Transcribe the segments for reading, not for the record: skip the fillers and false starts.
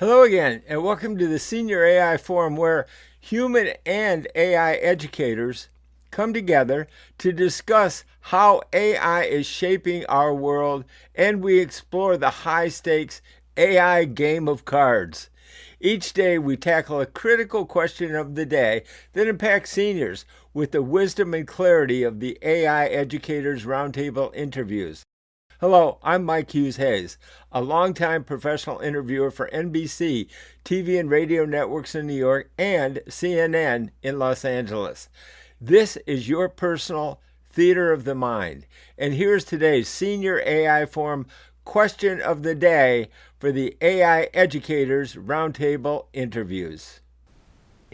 Hello again, and welcome to the Senior AI Forum where human and AI educators come together to discuss how AI is shaping our world and we explore the high stakes AI game of cards. Each day, we tackle a critical question of the day that impacts seniors with the wisdom and clarity of the AI Educators Roundtable interviews. Hello, I'm Mike Hughes Hayes, a longtime professional interviewer for NBC, TV and radio networks in New York, and CNN in Los Angeles. This is your personal theater of the mind. And here's today's Senior AI Forum question of the day for the AI Educators Roundtable interviews.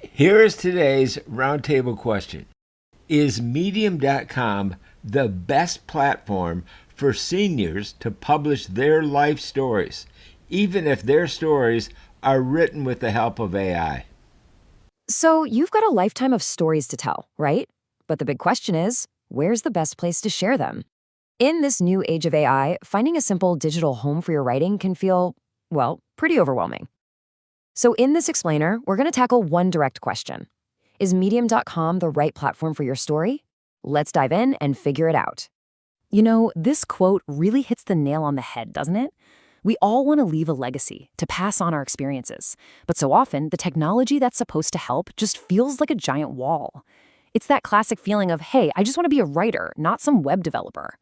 Here is today's roundtable question. Is Medium.com the best platform for seniors to publish their life stories, even if their stories are written with the help of AI? So you've got a lifetime of stories to tell, right? But the big question is, where's the best place to share them? In this new age of AI, finding a simple digital home for your writing can feel, well, pretty overwhelming. So in this explainer, we're going to tackle one direct question. Is Medium.com the right platform for your story? Let's dive in and figure it out. You know, this quote really hits the nail on the head, doesn't it? We all want to leave a legacy, to pass on our experiences. But so often, the technology that's supposed to help just feels like a giant wall. It's that classic feeling of, hey, I just want to be a writer, not some web developer.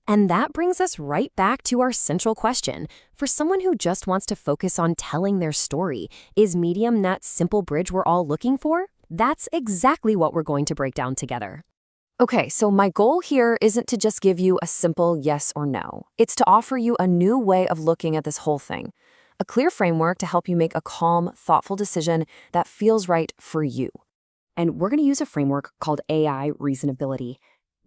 And that brings us right back to our central question. For someone who just wants to focus on telling their story, is Medium that simple bridge we're all looking for? That's exactly what we're going to break down together. Okay, so my goal here isn't to just give you a simple yes or no. It's to offer you a new way of looking at this whole thing. A clear framework to help you make a calm, thoughtful decision that feels right for you. And we're going to use a framework called AI Reasonability.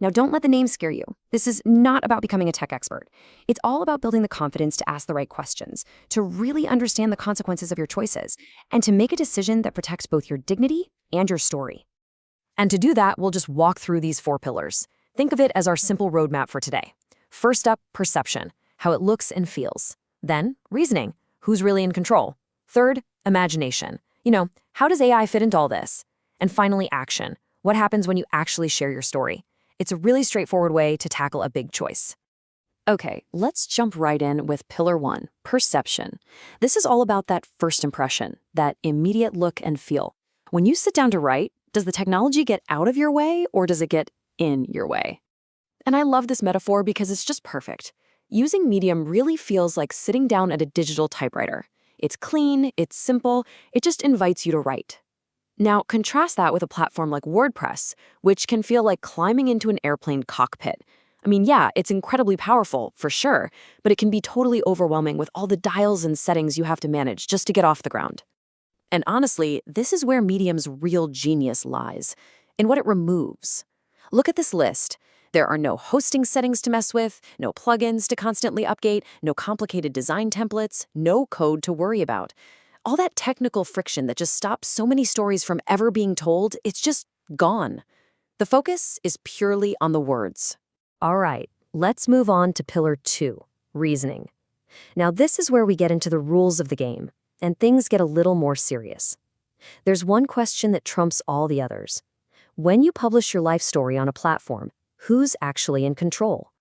Now, don't let the name scare you. This is not about becoming a tech expert. It's all about building the confidence to ask the right questions, to really understand the consequences of your choices, and to make a decision that protects both your dignity and your story. And to do that, we'll just walk through these 4 pillars. Think of it as our simple roadmap for today. First up, perception, how it looks and feels. Then, reasoning, who's really in control. Third, imagination. How does AI fit into all this? And finally, action. What happens when you actually share your story? It's a really straightforward way to tackle a big choice. Okay, let's jump right in with pillar 1, perception. This is all about that first impression, that immediate look and feel. When you sit down to write, does the technology get out of your way or does it get in your way? And I love this metaphor because it's just perfect. Using Medium really feels like sitting down at a digital typewriter. It's clean, it's simple, it just invites you to write. Now, contrast that with a platform like WordPress, which can feel like climbing into an airplane cockpit. I mean, yeah, it's incredibly powerful, for sure, but it can be totally overwhelming with all the dials and settings you have to manage just to get off the ground. And honestly, this is where Medium's real genius lies, in what it removes. Look at this list. There are no hosting settings to mess with, no plugins to constantly update, no complicated design templates, no code to worry about. All that technical friction that just stops so many stories from ever being told, it's just gone. The focus is purely on the words. All right, let's move on to pillar 2, reasoning. Now this is where we get into the rules of the game, and things get a little more serious. There's one question that trumps all the others. When you publish your life story on a platform, who's actually in control?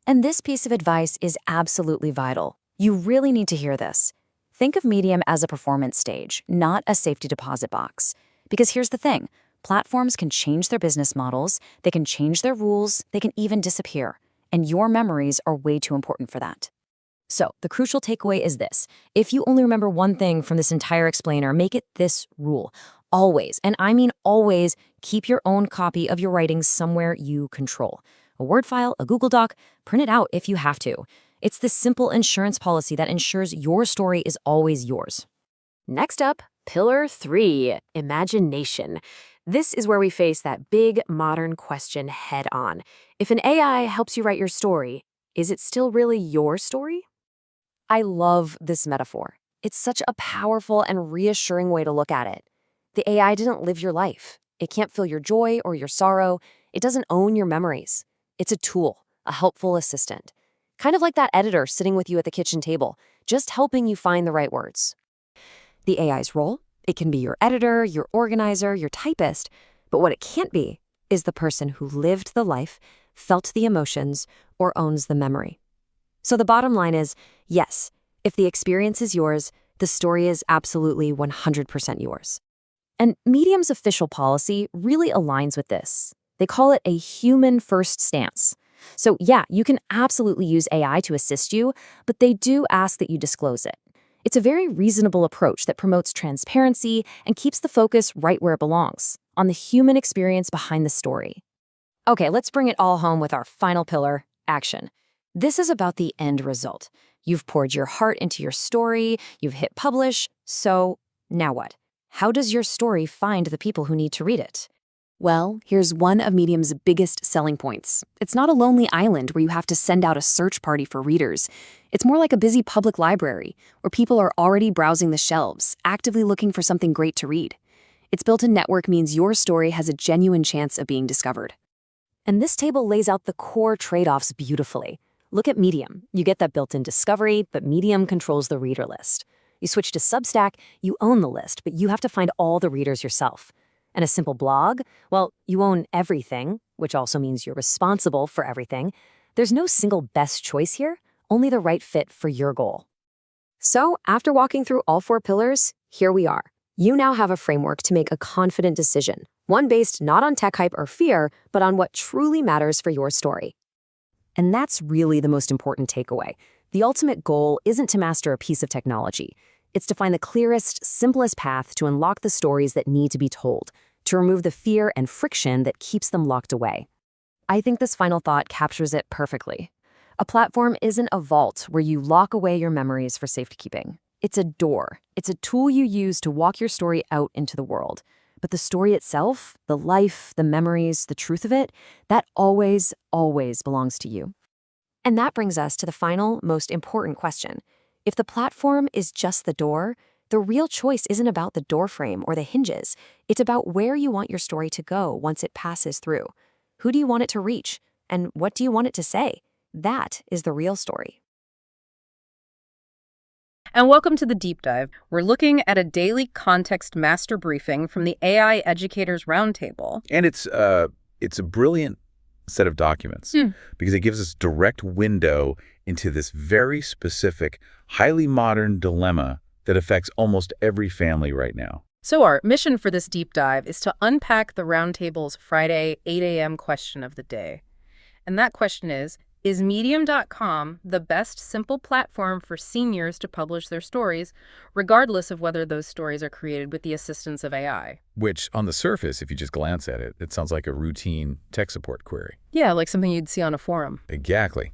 And this piece of advice is absolutely vital. You really need to hear this. Think of Medium as a performance stage, not a safety deposit box. Because here's the thing, platforms can change their business models, they can change their rules, they can even disappear. And your memories are way too important for that. So, the crucial takeaway is this. If you only remember one thing from this entire explainer, make it this rule. Always, and I mean always, keep your own copy of your writings somewhere you control. A Word file, a Google Doc, print it out if you have to. It's this simple insurance policy that ensures your story is always yours. Next up, pillar 3, imagination. This is where we face that big modern question head on. If an AI helps you write your story, is it still really your story? I love this metaphor. It's such a powerful and reassuring way to look at it. The AI didn't live your life. It can't feel your joy or your sorrow. It doesn't own your memories. It's a tool, a helpful assistant. Kind of like that editor sitting with you at the kitchen table, just helping you find the right words. the AI's role. It can be your editor, your organizer, your typist. But what it can't be is the person who lived the life, felt the emotions, or owns the memory. So the bottom line is, yes, if the experience is yours, the story is absolutely 100% yours. And Medium's official policy really aligns with this. They call it a human-first stance. So yeah, you can absolutely use AI to assist you, but they do ask that you disclose it. It's a very reasonable approach that promotes transparency and keeps the focus right where it belongs, on the human experience behind the story. Okay, let's bring it all home with our final pillar, action. This is about the end result. You've poured your heart into your story, you've hit publish, so now what? How does your story find the people who need to read it? Well, here's one of Medium's biggest selling points. It's not a lonely island where you have to send out a search party for readers. It's more like a busy public library where people are already browsing the shelves, actively looking for something great to read. Its built-in network means your story has a genuine chance of being discovered. And this table lays out the core trade-offs beautifully. Look at Medium. You get that built-in discovery, but Medium controls the reader list. You switch to Substack, you own the list, but you have to find all the readers yourself. And a simple blog? Well, you own everything, which also means you're responsible for everything. There's no single best choice here, only the right fit for your goal. So, after walking through all 4 pillars, here we are. You now have a framework to make a confident decision, one based not on tech hype or fear, but on what truly matters for your story. And that's really the most important takeaway. The ultimate goal isn't to master a piece of technology. It's to find the clearest, simplest path to unlock the stories that need to be told, to remove the fear and friction that keeps them locked away. I think this final thought captures it perfectly. A platform isn't a vault where you lock away your memories for safekeeping. It's a door. It's a tool you use to walk your story out into the world. But the story itself, the life, the memories, the truth of it, that always, always belongs to you. And that brings us to the final, most important question. If the platform is just the door, the real choice isn't about the doorframe or the hinges. It's about where you want your story to go once it passes through. Who do you want it to reach? And what do you want it to say? That is the real story. And welcome to the Deep Dive. We're looking at a daily context master briefing from the AI Educators Roundtable. And it's a brilliant set of documents because it gives us direct window into this very specific, highly modern dilemma that affects almost every family right now. So our mission for this deep dive is to unpack the Roundtable's Friday 8 a.m. question of the day. And that question is Medium.com the best simple platform for seniors to publish their stories, regardless of whether those stories are created with the assistance of AI? Which, on the surface, if you just glance at it, it sounds like a routine tech support query. Yeah, like something you'd see on a forum. Exactly.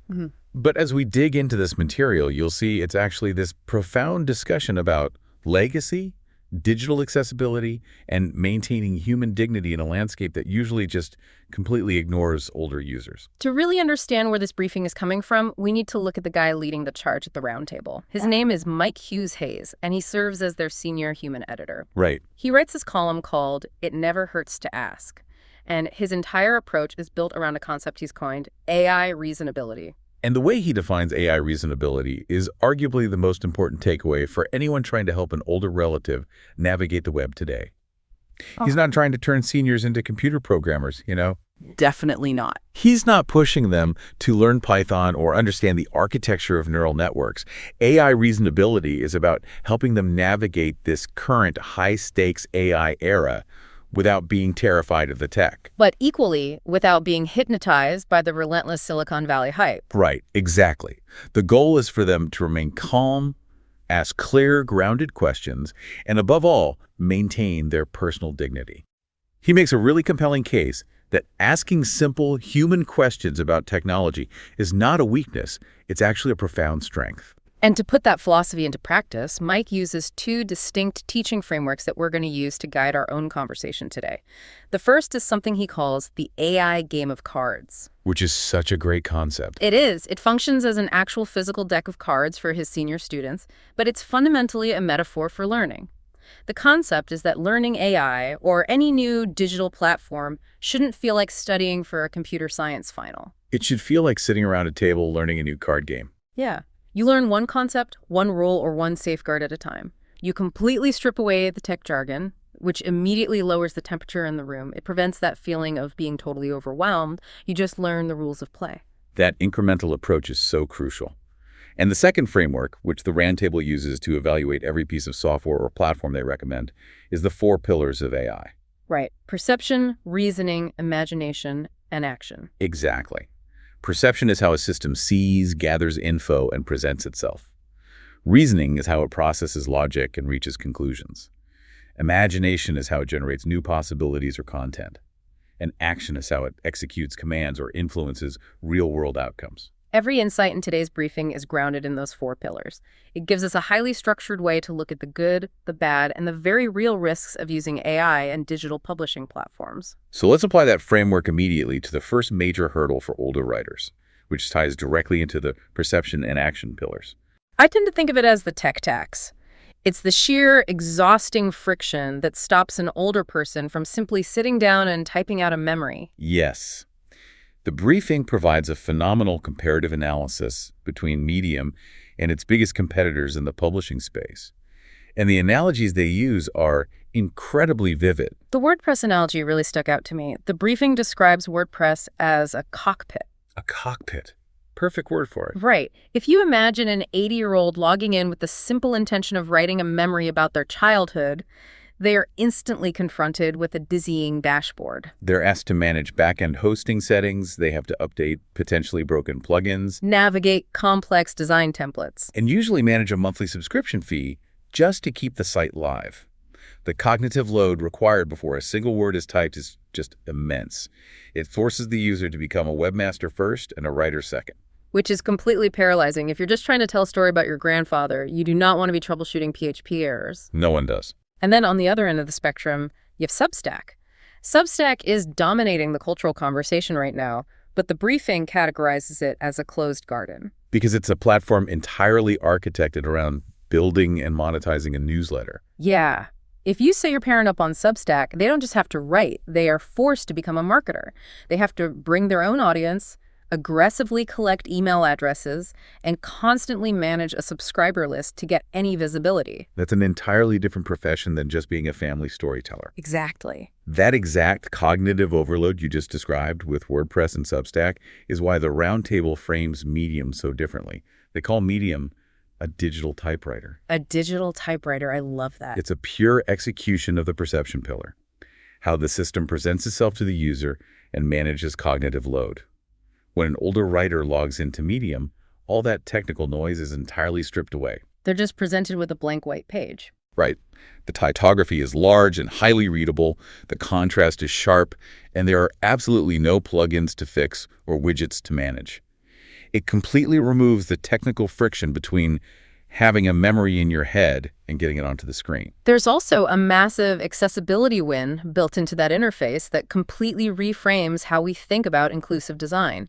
But as we dig into this material, you'll see it's actually this profound discussion about legacy, digital accessibility, and maintaining human dignity in a landscape that usually just completely ignores older users. To really understand where this briefing is coming from, we need to look at the guy leading the charge at the Roundtable. His name is Mike Hughes, and he serves as their senior human editor. Right. He writes this column called It Never Hurts to Ask, and his entire approach is built around a concept he's coined, AI reasonability. And the way he defines AI reasonability is arguably the most important takeaway for anyone trying to help an older relative navigate the web today. He's not trying to turn seniors into computer programmers, you know? Definitely not. He's not pushing them to learn Python or understand the architecture of neural networks. AI reasonability is about helping them navigate this current high-stakes AI era without being terrified of the tech. But equally, without being hypnotized by the relentless Silicon Valley hype. Right, exactly. The goal is for them to remain calm, ask clear, grounded questions, and above all, maintain their personal dignity. He makes a really compelling case that asking simple human questions about technology is not a weakness, it's actually a profound strength. And to put that philosophy into practice, Mike uses 2 distinct teaching frameworks that we're going to use to guide our own conversation today. The first is something he calls the AI game of cards. Which is such a great concept. It is. It functions as an actual physical deck of cards for his senior students, but it's fundamentally a metaphor for learning. The concept is that learning AI, or any new digital platform, shouldn't feel like studying for a computer science final. It should feel like sitting around a table learning a new card game. Yeah. You learn one concept, one rule, or one safeguard at a time. You completely strip away the tech jargon, which immediately lowers the temperature in the room. It prevents that feeling of being totally overwhelmed. You just learn the rules of play. That incremental approach is so crucial. And the second framework, which the Roundtable uses to evaluate every piece of software or platform they recommend, is the 4 pillars of AI. Right. Perception, reasoning, imagination, and action. Exactly. Perception is how a system sees, gathers info, and presents itself. Reasoning is how it processes logic and reaches conclusions. Imagination is how it generates new possibilities or content. And action is how it executes commands or influences real-world outcomes. Every insight in today's briefing is grounded in those 4 pillars. It gives us a highly structured way to look at the good, the bad, and the very real risks of using AI and digital publishing platforms. So let's apply that framework immediately to the first major hurdle for older writers, which ties directly into the perception and action pillars. I tend to think of it as the tech tax. It's the sheer, exhausting friction that stops an older person from simply sitting down and typing out a memory. Yes. The briefing provides a phenomenal comparative analysis between Medium and its biggest competitors in the publishing space. And the analogies they use are incredibly vivid. The WordPress analogy really stuck out to me. The briefing describes WordPress as a cockpit. A cockpit. Perfect word for it. Right. If you imagine an 80-year-old logging in with the simple intention of writing a memory about their childhood, they are instantly confronted with a dizzying dashboard. They're asked to manage back-end hosting settings. They have to update potentially broken plugins. Navigate complex design templates. And usually manage a monthly subscription fee just to keep the site live. The cognitive load required before a single word is typed is just immense. It forces the user to become a webmaster first and a writer second. Which is completely paralyzing. If you're just trying to tell a story about your grandfather, you do not want to be troubleshooting PHP errors. No one does. And then on the other end of the spectrum, you have Substack. Substack is dominating the cultural conversation right now, but the briefing categorizes it as a closed garden. Because it's a platform entirely architected around building and monetizing a newsletter. Yeah. If you say your parent up on Substack, they don't just have to write. They are forced to become a marketer. They have to bring their own audience, aggressively collect email addresses, and constantly manage a subscriber list to get any visibility. That's an entirely different profession than just being a family storyteller. Exactly. That exact cognitive overload you just described with WordPress and Substack is why the Roundtable frames Medium so differently. They call Medium a digital typewriter. A digital typewriter. I love that. It's a pure execution of the perception pillar, how the system presents itself to the user and manages cognitive load. When an older writer logs into Medium, all that technical noise is entirely stripped away. They're just presented with a blank white page. Right. The typography is large and highly readable, the contrast is sharp, and there are absolutely no plugins to fix or widgets to manage. It completely removes the technical friction between having a memory in your head and getting it onto the screen. There's also a massive accessibility win built into that interface that completely reframes how we think about inclusive design.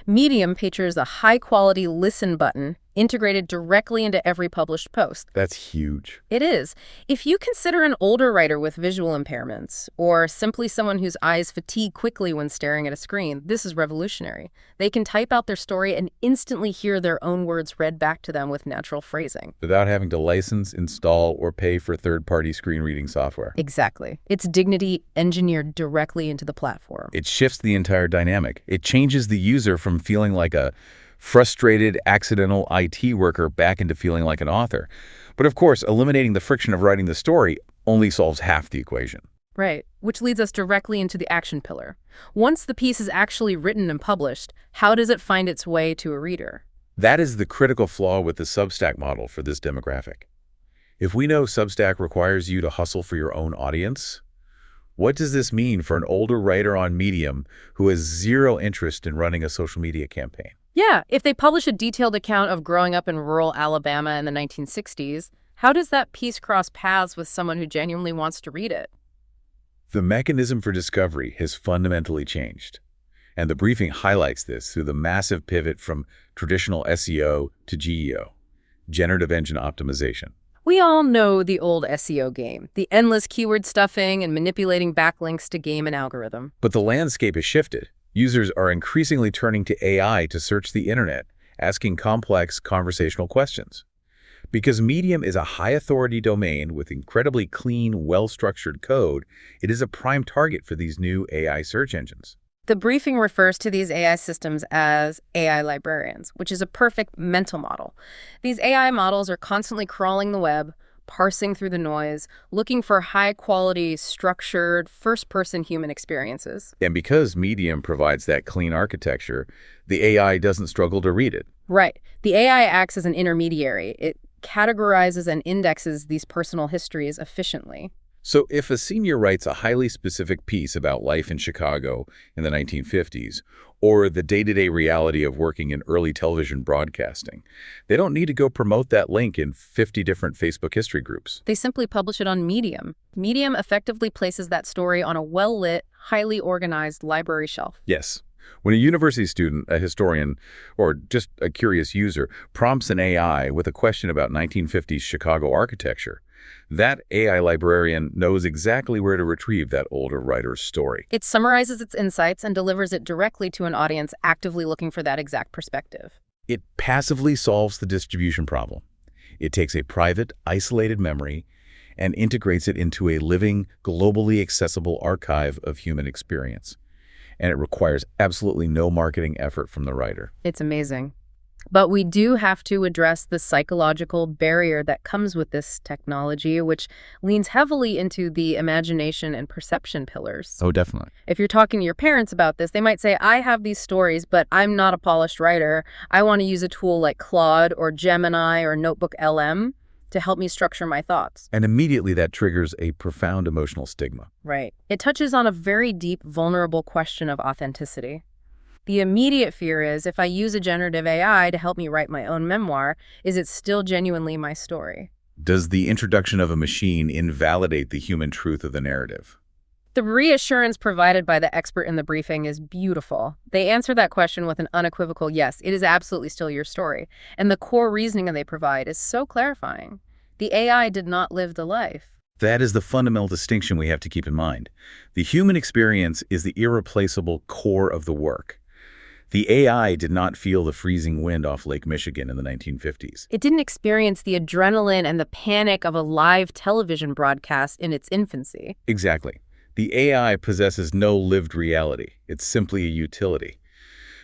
Medium features a high-quality listen button integrated directly into every published post. That's huge. It is. If you consider an older writer with visual impairments, or simply someone whose eyes fatigue quickly when staring at a screen, this is revolutionary. They can type out their story and instantly hear their own words read back to them with natural phrasing. Without having to license, install, or pay for third-party screen reading software. Exactly. It's dignity engineered directly into the platform. It shifts the entire dynamic. It changes the user from feeling like a frustrated, accidental IT worker back into feeling like an author. But of course, eliminating the friction of writing the story only solves half the equation. Right, which leads us directly into the action pillar. Once the piece is actually written and published, how does it find its way to a reader? That is the critical flaw with the Substack model for this demographic. If we know Substack requires you to hustle for your own audience, what does this mean for an older writer on Medium who has zero interest in running a social media campaign? Yeah, if they publish a detailed account of growing up in rural Alabama in the 1960s, how does that piece cross paths with someone who genuinely wants to read it? The mechanism for discovery has fundamentally changed, and the briefing highlights this through the massive pivot from traditional SEO to GEO, generative engine optimization. We all know the old SEO game, the endless keyword stuffing and manipulating backlinks to game an algorithm. But the landscape has shifted. Users are increasingly turning to AI to search the internet, asking complex conversational questions. Because Medium is a high-authority domain with incredibly clean, well-structured code, it is a prime target for these new AI search engines. The briefing refers to these AI systems as AI librarians, which is a perfect mental model. These AI models are constantly crawling the web, parsing through the noise, looking for high-quality, structured, first-person human experiences. And because Medium provides that clean architecture, the AI doesn't struggle to read it. Right. The AI acts as an intermediary. It categorizes and indexes these personal histories efficiently. So if a senior writes a highly specific piece about life in Chicago in the 1950s, or the day-to-day reality of working in early television broadcasting, they don't need to go promote that link in 50 different Facebook history groups. They simply publish it on Medium. Medium effectively places that story on a well-lit, highly organized library shelf. Yes. When a university student, a historian, or just a curious user prompts an AI with a question about 1950s Chicago architecture, that AI librarian knows exactly where to retrieve that older writer's story. It summarizes its insights and delivers it directly to an audience actively looking for that exact perspective. It passively solves the distribution problem. It takes a private, isolated memory and integrates it into a living, globally accessible archive of human experience. And it requires absolutely no marketing effort from the writer. It's amazing. But we do have to address the psychological barrier that comes with this technology, which leans heavily into the imagination and perception pillars. Oh, definitely. If you're talking to your parents about this, they might say, I have these stories, but I'm not a polished writer. I want to use a tool like Claude or Gemini or Notebook LM to help me structure my thoughts. And immediately that triggers a profound emotional stigma. Right. It touches on a very deep, vulnerable question of authenticity. The immediate fear is, if I use a generative AI to help me write my own memoir, is it still genuinely my story? Does the introduction of a machine invalidate the human truth of the narrative? The reassurance provided by the expert in the briefing is beautiful. They answer that question with an unequivocal yes, it is absolutely still your story. And the core reasoning that they provide is so clarifying. The AI did not live the life. That is the fundamental distinction we have to keep in mind. The human experience is the irreplaceable core of the work. The AI did not feel the freezing wind off Lake Michigan in the 1950s. It didn't experience the adrenaline and the panic of a live television broadcast in its infancy. Exactly. The AI possesses no lived reality. It's simply a utility.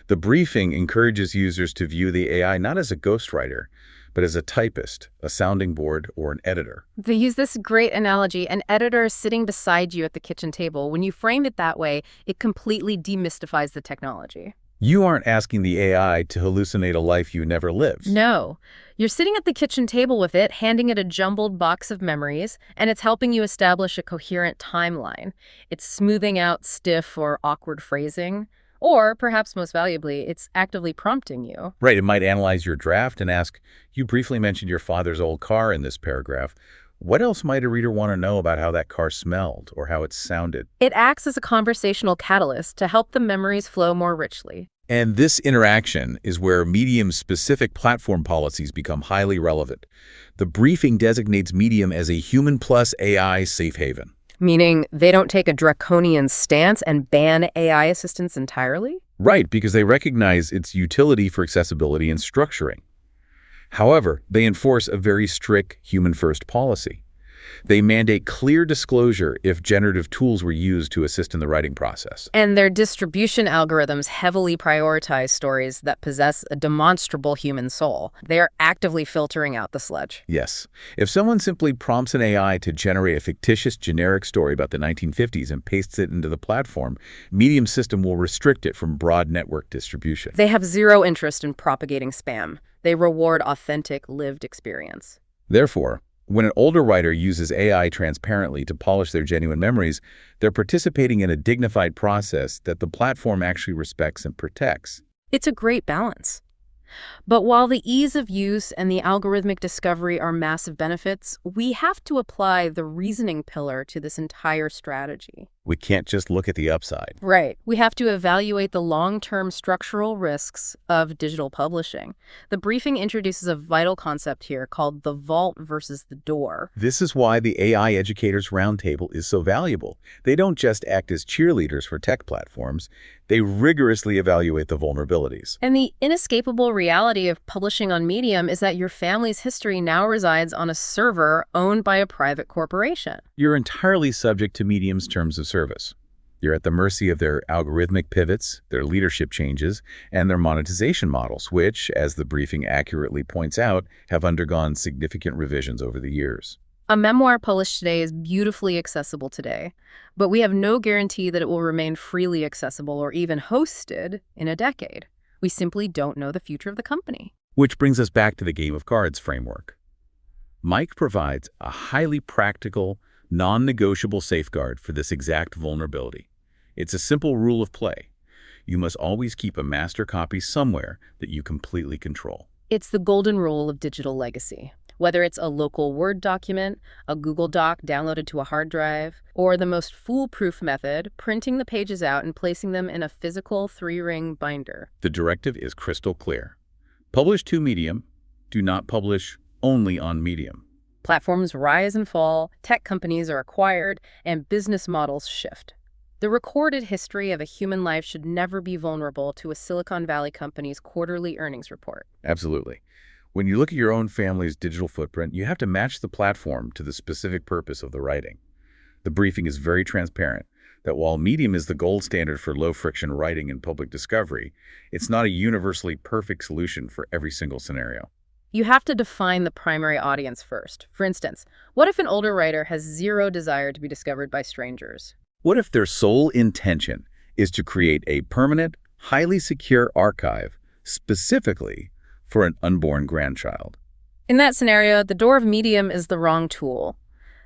The briefing encourages users to view the AI not as a ghostwriter, but as a typist, a sounding board, or an editor. They use this great analogy: an editor is sitting beside you at the kitchen table. When you frame it that way, it completely demystifies the technology. You aren't asking the AI to hallucinate a life you never lived. No. You're sitting at the kitchen table with it, handing it a jumbled box of memories, and it's helping you establish a coherent timeline. It's smoothing out stiff or awkward phrasing, or perhaps most valuably, it's actively prompting you. Right, it might analyze your draft and ask, you briefly mentioned your father's old car in this paragraph. What else might a reader want to know about how that car smelled or how it sounded? It acts as a conversational catalyst to help the memories flow more richly. And this interaction is where Medium's specific platform policies become highly relevant. The briefing designates Medium as a human plus AI safe haven. Meaning they don't take a draconian stance and ban AI assistants entirely? Right, because they recognize its utility for accessibility and structuring. However, they enforce a very strict human-first policy. They mandate clear disclosure if generative tools were used to assist in the writing process. And their distribution algorithms heavily prioritize stories that possess a demonstrable human soul. They are actively filtering out the sludge. Yes. If someone simply prompts an AI to generate a fictitious generic story about the 1950s and pastes it into the platform, Medium's system will restrict it from broad network distribution. They have zero interest in propagating spam. They reward authentic, lived experience. Therefore, when an older writer uses AI transparently to polish their genuine memories, they're participating in a dignified process that the platform actually respects and protects. It's a great balance. But while the ease of use and the algorithmic discovery are massive benefits, we have to apply the reasoning pillar to this entire strategy. We can't just look at the upside. Right. We have to evaluate the long-term structural risks of digital publishing. The briefing introduces a vital concept here called the vault versus the door. This is why the AI Educators Roundtable is so valuable. They don't just act as cheerleaders for tech platforms, they rigorously evaluate the vulnerabilities. And the inescapable reality of publishing on Medium is that your family's history now resides on a server owned by a private corporation. You're entirely subject to Medium's terms of service. You're at the mercy of their algorithmic pivots, their leadership changes, and their monetization models, which, as the briefing accurately points out, have undergone significant revisions over the years. A memoir published today is beautifully accessible today, but we have no guarantee that it will remain freely accessible or even hosted in a decade. We simply don't know the future of the company. Which brings us back to the game of cards framework. Mike provides a highly practical, non-negotiable safeguard for this exact vulnerability. It's a simple rule of play. You must always keep a master copy somewhere that you completely control. It's the golden rule of digital legacy. Whether it's a local Word document, a Google Doc downloaded to a hard drive, or the most foolproof method, printing the pages out and placing them in a physical 3-ring binder. The directive is crystal clear. Publish to Medium. Do not publish only on Medium. Platforms rise and fall, tech companies are acquired, and business models shift. The recorded history of a human life should never be vulnerable to a Silicon Valley company's quarterly earnings report. Absolutely. When you look at your own family's digital footprint, you have to match the platform to the specific purpose of the writing. The briefing is very transparent that while Medium is the gold standard for low-friction writing and public discovery, it's not a universally perfect solution for every single scenario. You have to define the primary audience first. For instance, what if an older writer has zero desire to be discovered by strangers? What if their sole intention is to create a permanent, highly secure archive specifically for an unborn grandchild? In that scenario, the door of Medium is the wrong tool.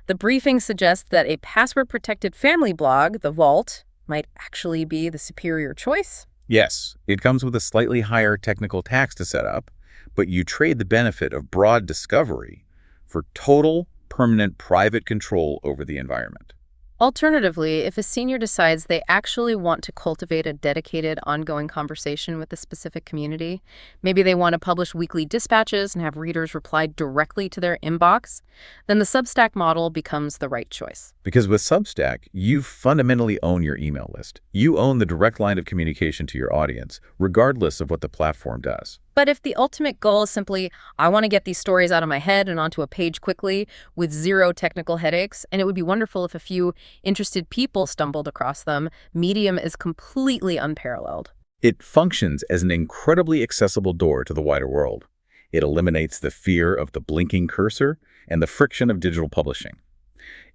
The briefing suggests that a password-protected family blog, the Vault, might actually be the superior choice. Yes, it comes with a slightly higher technical tax to set up, but you trade the benefit of broad discovery for total, permanent private control over the environment. Alternatively, if a senior decides they actually want to cultivate a dedicated, ongoing conversation with a specific community, maybe they want to publish weekly dispatches and have readers reply directly to their inbox, then the Substack model becomes the right choice. Because with Substack, you fundamentally own your email list. You own the direct line of communication to your audience, regardless of what the platform does. But if the ultimate goal is simply, I want to get these stories out of my head and onto a page quickly with zero technical headaches, and it would be wonderful if a few interested people stumbled across them, Medium is completely unparalleled. It functions as an incredibly accessible door to the wider world. It eliminates the fear of the blinking cursor and the friction of digital publishing.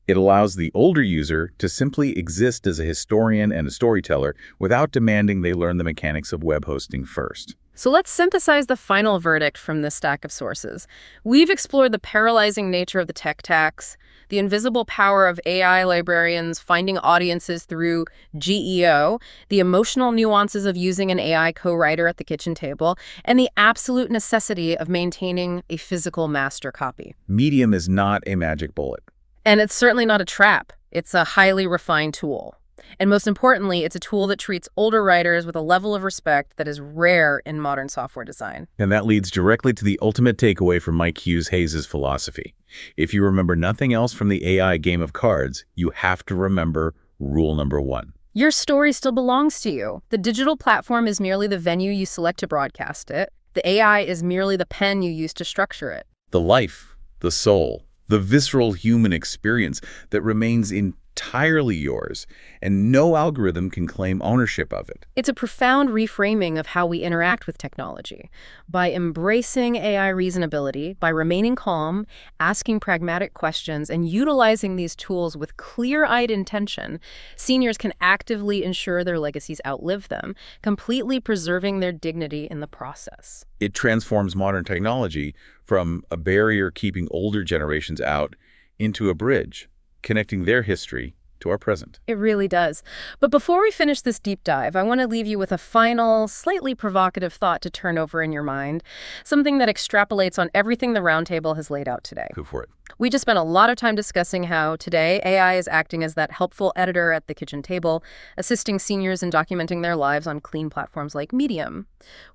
It allows the older user to simply exist as a historian and a storyteller without demanding they learn the mechanics of web hosting first. So let's synthesize the final verdict from this stack of sources. We've explored the paralyzing nature of the tech tax, the invisible power of AI librarians finding audiences through GEO, the emotional nuances of using an AI co-writer at the kitchen table, and the absolute necessity of maintaining a physical master copy. Medium is not a magic bullet. And it's certainly not a trap. It's a highly refined tool. And most importantly, it's a tool that treats older writers with a level of respect that is rare in modern software design. And that leads directly to the ultimate takeaway from Mike Hughes Hayes' philosophy. If you remember nothing else from the AI game of cards, you have to remember rule number 1. Your story still belongs to you. The digital platform is merely the venue you select to broadcast it. The AI is merely the pen you use to structure it. The life, the soul, the visceral human experience that remains entirely yours, and no algorithm can claim ownership of it. It's a profound reframing of how we interact with technology. By embracing AI reasonability, by remaining calm, asking pragmatic questions, and utilizing these tools with clear-eyed intention, seniors can actively ensure their legacies outlive them, completely preserving their dignity in the process. It transforms modern technology from a barrier keeping older generations out into a bridge, connecting their history to our present. It really does. But before we finish this deep dive, I want to leave you with a final, slightly provocative thought to turn over in your mind, something that extrapolates on everything the Roundtable has laid out today. Go for it. We just spent a lot of time discussing how today AI is acting as that helpful editor at the kitchen table, assisting seniors in documenting their lives on clean platforms like Medium.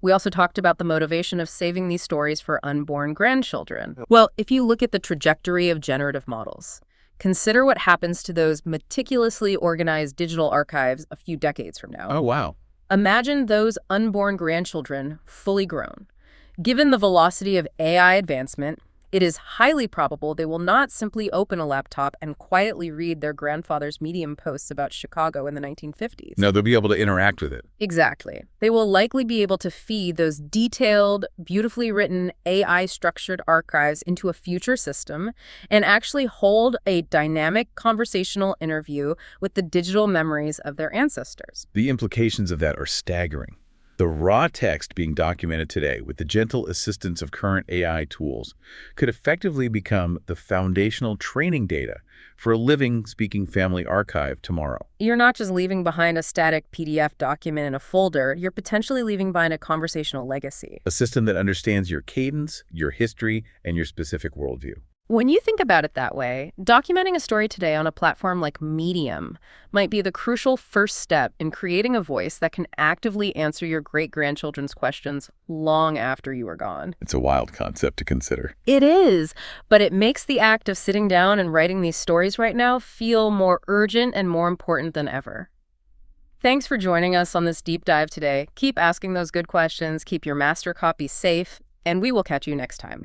We also talked about the motivation of saving these stories for unborn grandchildren. Well, if you look at the trajectory of generative models, consider what happens to those meticulously organized digital archives a few decades from now. Oh, wow. Imagine those unborn grandchildren fully grown. Given the velocity of AI advancement, it is highly probable they will not simply open a laptop and quietly read their grandfather's Medium posts about Chicago in the 1950s. No, they'll be able to interact with it. Exactly. They will likely be able to feed those detailed, beautifully written, AI-structured archives into a future system and actually hold a dynamic conversational interview with the digital memories of their ancestors. The implications of that are staggering. The raw text being documented today with the gentle assistance of current AI tools could effectively become the foundational training data for a living, speaking family archive tomorrow. You're not just leaving behind a static PDF document in a folder, you're potentially leaving behind a conversational legacy. A system that understands your cadence, your history, and your specific worldview. When you think about it that way, documenting a story today on a platform like Medium might be the crucial first step in creating a voice that can actively answer your great-grandchildren's questions long after you are gone. It's a wild concept to consider. It is, but it makes the act of sitting down and writing these stories right now feel more urgent and more important than ever. Thanks for joining us on this deep dive today. Keep asking those good questions, keep your master copy safe, and we will catch you next time.